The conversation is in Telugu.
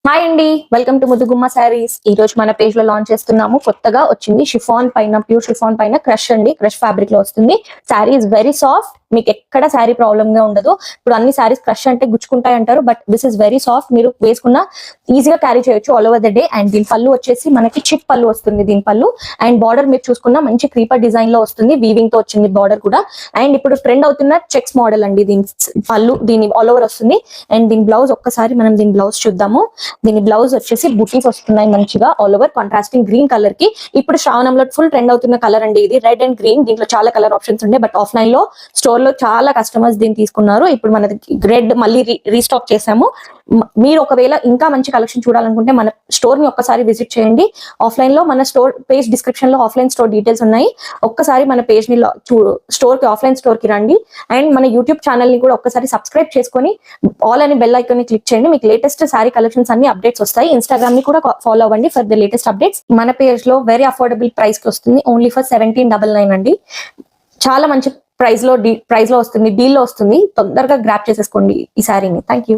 హాయ్ అండి, వెల్కమ్ టు ముదుగుమ్మ శారీస్. ఈ రోజు మన పేజ్ లో లాంచ్ చేస్తున్నాము. కొత్తగా వచ్చింది షిఫాన్ పైన, ప్యూర్ షిఫాన్ పైన క్రష్ అండి. క్రష్ ఫ్యాబ్రిక్ లో వస్తుంది. శారీ ఇస్ వెరీ సాఫ్ట్, మీకు ఎక్కడ శారీ ప్రాబ్లమ్ గా ఉండదు. ఇప్పుడు అన్ని శారీస్ క్రష్ అంటే గుచ్చుకుంటాయి అంటారు, but this is very soft. మీరు వేసుకున్న ఈజీగా క్యారీ చేయొచ్చు all over the day. And దీని పళ్ళు వచ్చేసి మనకి చిట్ పళ్ళు వస్తుంది. దీని పళ్ళు అండ్ బార్డర్ మీరు చూసుకున్న మంచి క్రీపర్ డిజైన్ లో వస్తుంది. వీవింగ్ తో వచ్చింది బార్డర్ కూడా. అండ్ ఇప్పుడు ట్రెండ్ అవుతున్న చెక్స్ మోడల్ అండి. దీని పళ్ళు దీని ఆల్ ఓవర్ వస్తుంది. అండ్ దీని బ్లౌజ్ ఒక్కసారి మనం దీని బ్లౌజ్ చూద్దాము. దీని బ్లౌజ్ వచ్చేసి బుటీస్ వస్తున్నాయి మంచిగా all over contrasting green colour కి. ఇప్పుడు శ్రావణంలో ఫుల్ ట్రెండ్ అవుతున్న కలర్ అండి ఇది, రెడ్ అండ్ గ్రీన్. దీంట్లో చాలా కలర్ ఆప్షన్స్ ఉండే, బట్ ఆఫ్లైన్ లో స్టోర్ లో చాలా కస్టమర్స్ దీన్ని తీసుకున్నారు. ఇప్పుడు మనకి రెడ్ మళ్ళీ రీస్టాక్ చేసాము. మీరు ఒకవేళ ఇంకా మంచి కలెక్షన్ చూడాలనుకుంటే మన స్టోర్ ని ఒక్కసారి విజిట్ చేయండి. ఆఫ్లైన్ లో మన స్టోర్ పేజ్ డిస్క్రిప్షన్ లో ఆఫ్లైన్ స్టోర్ డీటెయిల్స్ ఉన్నాయి. ఒక్కసారి మన పేజ్ ని స్టోర్ కి ఆఫ్లైన్ స్టోర్ కి రండి. అండ్ మన యూట్యూబ్ ఛానల్ ని కూడా ఒక్కసారి సబ్స్క్రైబ్ చేసుకొని ఆల్ అని బెల్ ఐకాన్ ని క్లిక్ చేయండి. మీకు లేటెస్ట్ సారీ కలెక్షన్స్ అన్ని అప్డేట్స్ వస్తాయి. ఇన్స్టాగ్రామ్ ని కూడా ఫాలో అవ్వండి ఫర్ ద లేటెస్ట్ అప్డేట్స్. మన పేజ్ లో వెరీ అఫోర్డబుల్ ప్రైస్ కి వస్తుంది. ఓన్లీ ఫర్ 1799 అండి. చాలా మంచి ప్రైస్ లో వస్తుంది, డీల్ లో వస్తుంది. తొందరగా గ్రాప్ చేసేసుకోండి ఈ సారీని. Thank you.